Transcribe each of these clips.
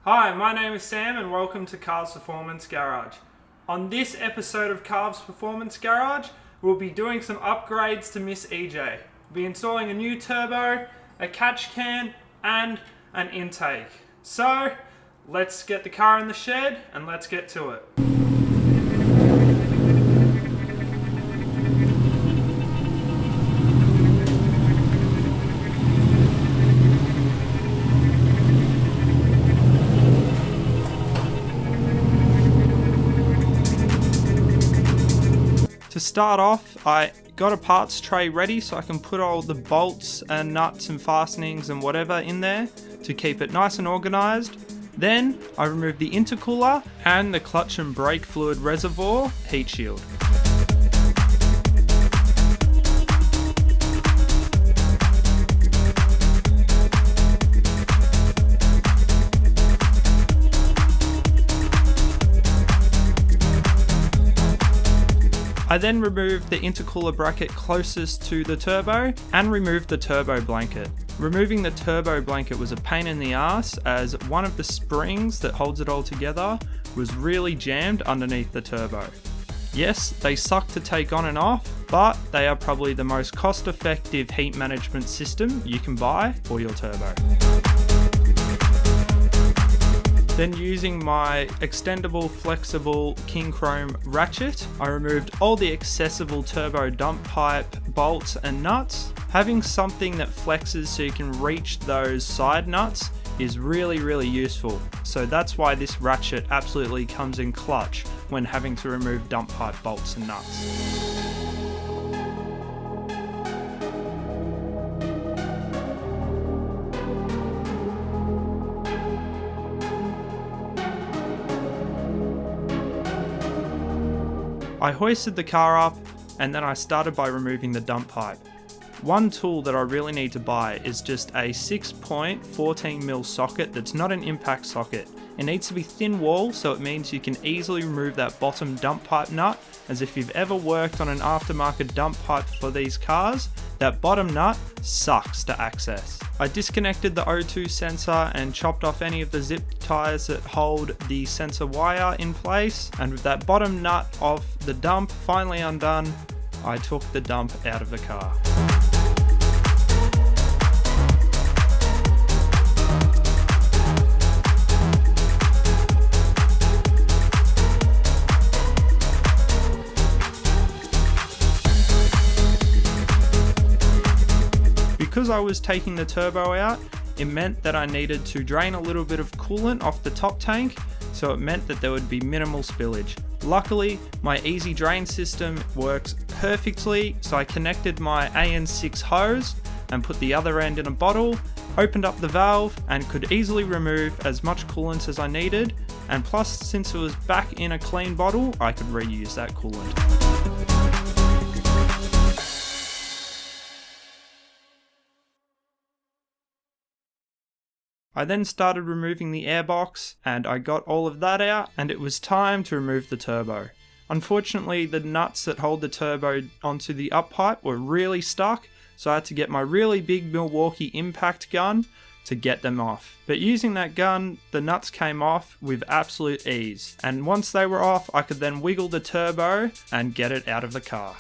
Hi, my name is Sam and welcome to Carv's Performance Garage. On this episode of Carv's Performance Garage, we'll be doing some upgrades to Miss EJ. We'll be installing a new turbo, a Catchcan, and an intake. So, let's get the car in the shed and let's get to it. To start off, I got a parts tray ready so I can put all the bolts and nuts and fastenings and whatever in there to keep it nice and organised. Then I removed the intercooler and the clutch and brake fluid reservoir heat shield. I then removed the intercooler bracket closest to the turbo and removed the turbo blanket. Removing the turbo blanket was a pain in the ass as one of the springs that holds it all together was really jammed underneath the turbo. Yes, they suck to take on and off, but they are probably the most cost-effective heat management system you can buy for your turbo. Then using my extendable flexible king chrome ratchet, I removed all the accessible turbo dump pipe, bolts and nuts. Having something that flexes so you can reach those side nuts is really useful. So that's why this ratchet absolutely comes in clutch when having to remove dump pipe bolts and nuts. I hoisted the car up and then I started by removing the dump pipe. One tool that I really need to buy is just a 6.14mm socket that's not an impact socket. It needs to be thin wall so it means you can easily remove that bottom dump pipe nut, as if you've ever worked on an aftermarket dump pipe for these cars, that bottom nut sucks to access. I disconnected the O2 sensor and chopped off any of the zip ties that hold the sensor wire in place, and with that bottom nut of the dump finally undone, I took the dump out of the car. Because I was taking the turbo out, it meant that I needed to drain a little bit of coolant off the top tank, so it meant that there would be minimal spillage. Luckily, my easy drain system works perfectly, so I connected my AN6 hose and put the other end in a bottle, opened up the valve and could easily remove as much coolant as I needed, and plus since it was back in a clean bottle, I could reuse that coolant. I then started removing the airbox and I got all of that out and it was time to remove the turbo. Unfortunately, the nuts that hold the turbo onto the up pipe were really stuck, so I had to get my really big Milwaukee impact gun to get them off. But using that gun, the nuts came off with absolute ease, and once they were off, I could then wiggle the turbo and get it out of the car.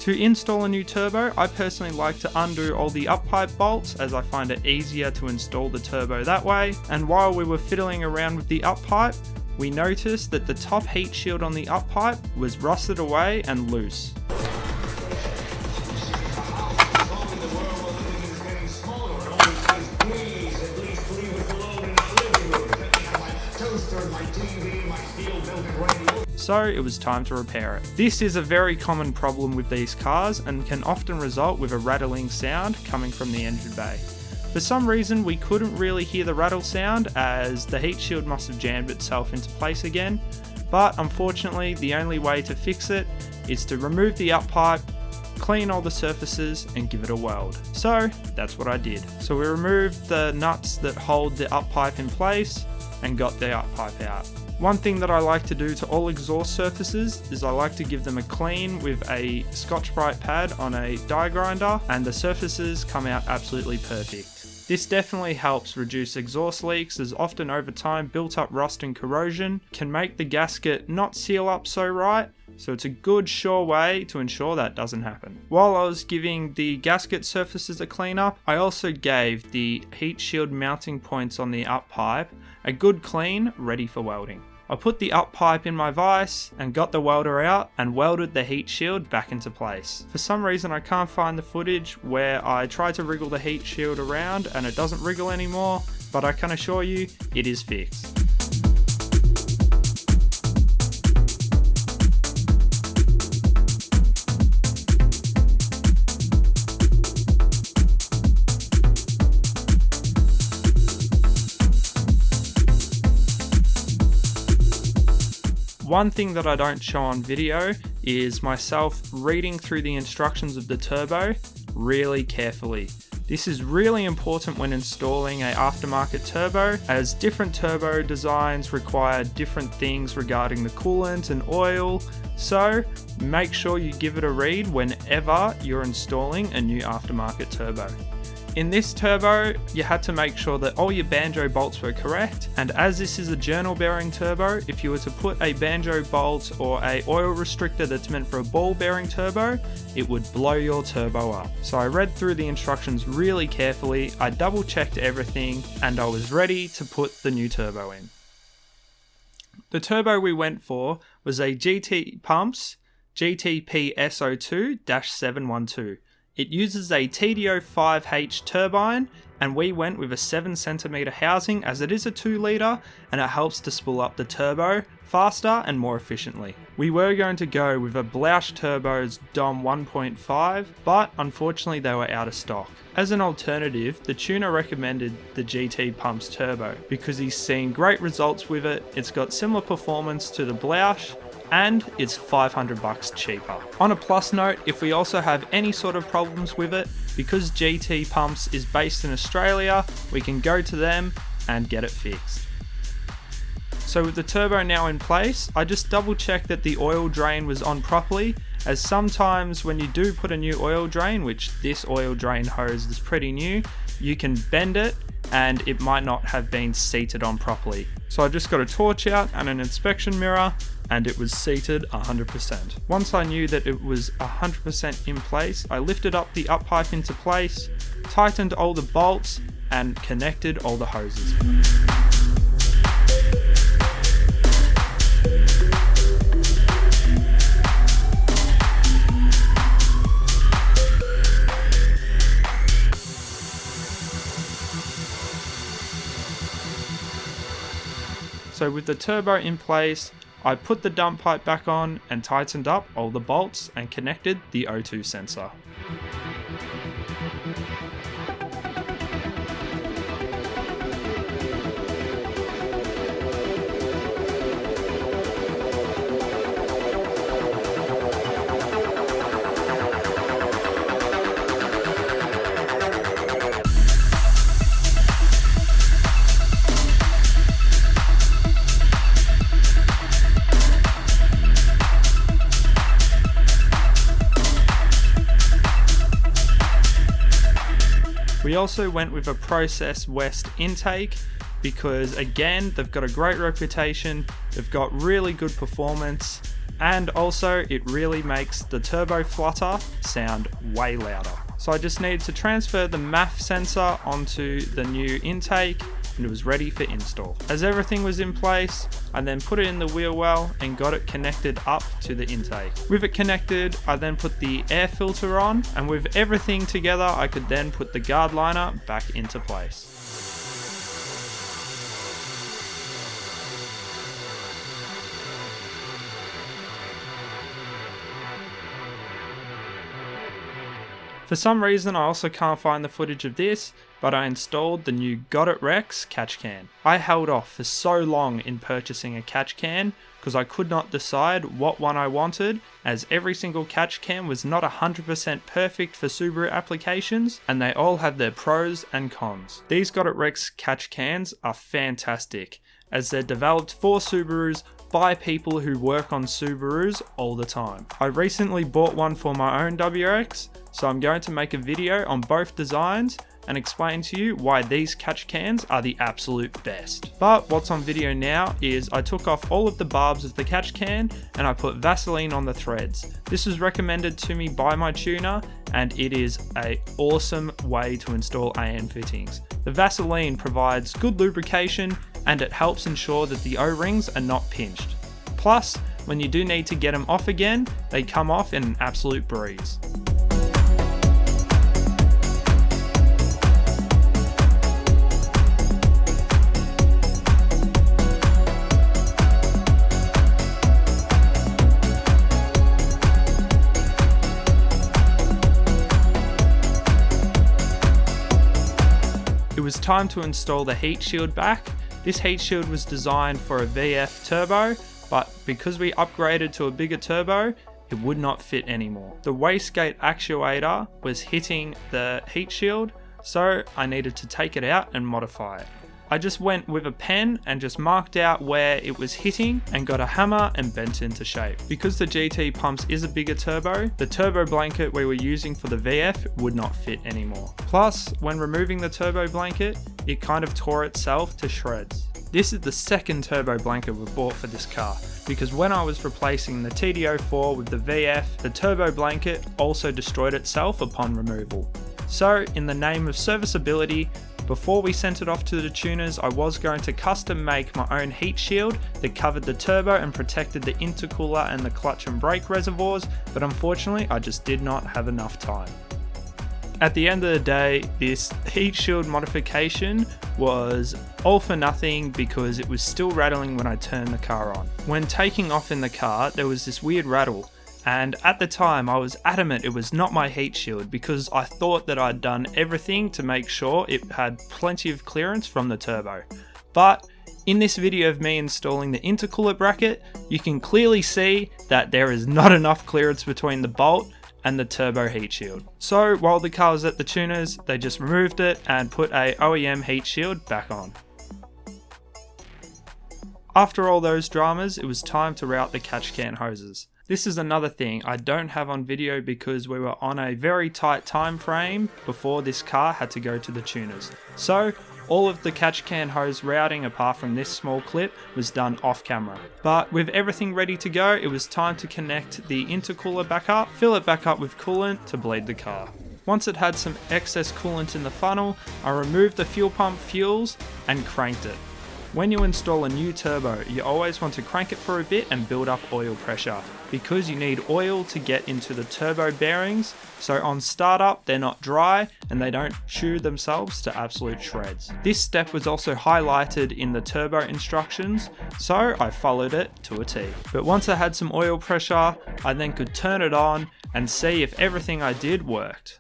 To install a new turbo, I personally like to undo all the up pipe bolts as I find it easier to install the turbo that way. And while we were fiddling around with the up pipe, we noticed that the top heat shield on the up pipe was rusted away and loose. so it was time to repair it. This is a very common problem with these cars and can often result with a rattling sound coming from the engine bay. For some reason we couldn't really hear the rattle sound as the heat shield must have jammed itself into place again, but unfortunately the only way to fix it is to remove the up pipe, clean all the surfaces and give it a weld. So that's what I did. So we removed the nuts that hold the up pipe in place and got the up pipe out. One thing that I like to do to all exhaust surfaces is I like to give them a clean with a Scotch-Brite pad on a die grinder, and the surfaces come out absolutely perfect. This definitely helps reduce exhaust leaks, as often over time built up rust and corrosion can make the gasket not seal up so right, so it's a good sure way to ensure that doesn't happen. While I was giving the gasket surfaces a clean up, I also gave the heat shield mounting points on the up pipe a good clean, ready for welding. I put the up pipe in my vise and got the welder out and welded the heat shield back into place. For some reason I can't find the footage where I tried to wriggle the heat shield around and it doesn't wriggle anymore, but I can assure you it is fixed. One thing that I don't show on video is myself reading through the instructions of the turbo really carefully. This is really important when installing an aftermarket turbo, as different turbo designs require different things regarding the coolant and oil, so make sure you give it a read whenever you're installing a new aftermarket turbo. In this turbo, you had to make sure that all your banjo bolts were correct, and as this is a journal bearing turbo, if you were to put a banjo bolt or a oil restrictor that's meant for a ball bearing turbo, it would blow your turbo up. So I read through the instructions really carefully, I double checked everything, and I was ready to put the new turbo in. The turbo we went for was a GTPumps GTPS02-712. It uses a TDO5H turbine, and we went with a 7cm housing as it is a 2 litre and it helps to spool up the turbo faster and more efficiently. We were going to go with a Blausch Turbo's DOM 1.5, but unfortunately they were out of stock. As an alternative, the tuner recommended the GTPumps Turbo because he's seen great results with it. It's got similar performance to the Blausch, and it's $500 cheaper. On a plus note, if we also have any sort of problems with it, because GT Pumps is based in Australia, we can go to them and get it fixed. So with the turbo now in place, I just double checked that the oil drain was on properly, as sometimes when you do put a new oil drain, which this oil drain hose is pretty new, you can bend it and it might not have been seated on properly. So I just got a torch out and an inspection mirror, and it was seated 100%. Once I knew that it was 100% in place, I lifted up the up pipe into place, tightened all the bolts, and connected all the hoses. So with the turbo in place, I put the dump pipe back on and tightened up all the bolts and connected the O2 sensor. We also went with a Process West intake because again, they've got a great reputation, they've got really good performance, and also it really makes the turbo flutter sound way louder. So I just needed to transfer the MAF sensor onto the new intake and it was ready for install. As everything was in place, I then put it in the wheel well and got it connected up to the intake. With it connected, I then put the air filter on, and with everything together, I could then put the guard liner back into place. For some reason I also can't find the footage of this, but I installed the new WRX Catchcan. I held off for so long in purchasing a Catchcan because I could not decide what one I wanted, as every single Catchcan was not 100% perfect for Subaru applications, and they all have their pros and cons. These WRX Catchcans are fantastic, as they're developed for Subarus by people who work on Subarus all the time. I recently bought one for my own WRX, so I'm going to make a video on both designs and explain to you why these Catchcans are the absolute best. But what's on video now is I took off all of the barbs of the Catchcan and I put Vaseline on the threads. This was recommended to me by my tuner, and it is an awesome way to install AN fittings. The Vaseline provides good lubrication and it helps ensure that the O-rings are not pinched. Plus, when you do need to get them off again, they come off in an absolute breeze. It was time to install the heat shield back. This heat shield was designed for a VF turbo, but because we upgraded to a bigger turbo, it would not fit anymore. The wastegate actuator was hitting the heat shield, so I needed to take it out and modify it. I just went with a pen and just marked out where it was hitting and got a hammer and bent into shape. Because the GTPumps is a bigger turbo, the turbo blanket we were using for the VF would not fit anymore. Plus, when removing the turbo blanket, it kind of tore itself to shreds. This is the second turbo blanket we bought for this car, because when I was replacing the TD04 with the VF, the turbo blanket also destroyed itself upon removal. So, in the name of serviceability, before we sent it off to the tuners, I was going to custom make my own heat shield that covered the turbo and protected the intercooler and the clutch and brake reservoirs, but unfortunately I just did not have enough time. At the end of the day, this heat shield modification was all for nothing because it was still rattling when I turned the car on. When taking off in the car, there was this weird rattle. And at the time I was adamant it was not my heat shield because I thought that I'd done everything to make sure it had plenty of clearance from the turbo. But in this video of me installing the intercooler bracket, you can clearly see that there is not enough clearance between the bolt and the turbo heat shield. So while the car was at the tuners, they just removed it and put a OEM heat shield back on. After all those dramas, it was time to route the Catchcan hoses. This is another thing I don't have on video because we were on a very tight time frame before this car had to go to the tuners. So all of the Catchcan hose routing apart from this small clip was done off camera. But with everything ready to go, it was time to connect the intercooler back up, fill it back up with coolant to bleed the car. Once it had some excess coolant in the funnel, I removed the fuel pump fuels and cranked it. When you install a new turbo, you always want to crank it for a bit and build up oil pressure, because you need oil to get into the turbo bearings, so on startup they're not dry and they don't chew themselves to absolute shreds. This step was also highlighted in the turbo instructions, so I followed it to a T. But once I had some oil pressure, I then could turn it on and see if everything I did worked.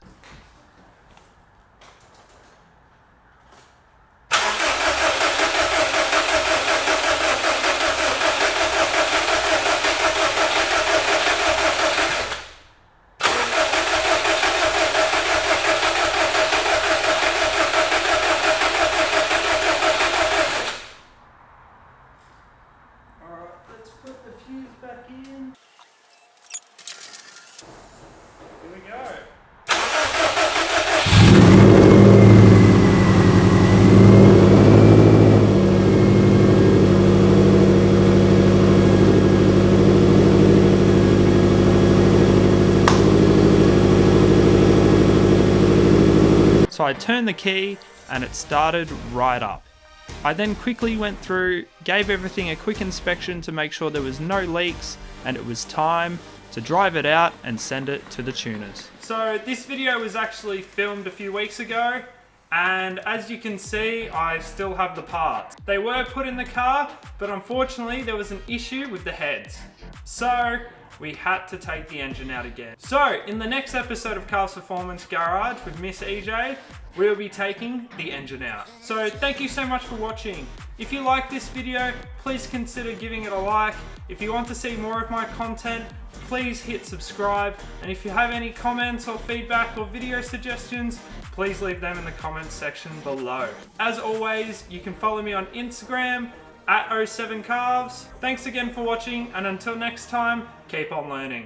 Back in. Here we go. So I turned the key and it started right up. I then quickly went through, gave everything a quick inspection to make sure there was no leaks, and it was time to drive it out and send it to the tuners. So this video was actually filmed a few weeks ago, and as you can see, I still have the parts. They were put in the car, but unfortunately there was an issue with the heads. So we had to take the engine out again. So, in the next episode of Carl's Performance Garage with Miss EJ, we'll be taking the engine out. So, thank you so much for watching. If you like this video, please consider giving it a like. If you want to see more of my content, please hit subscribe. And if you have any comments or feedback or video suggestions, please leave them in the comments section below. As always, you can follow me on Instagram at 07carves. Thanks again for watching, and until next time, keep on learning.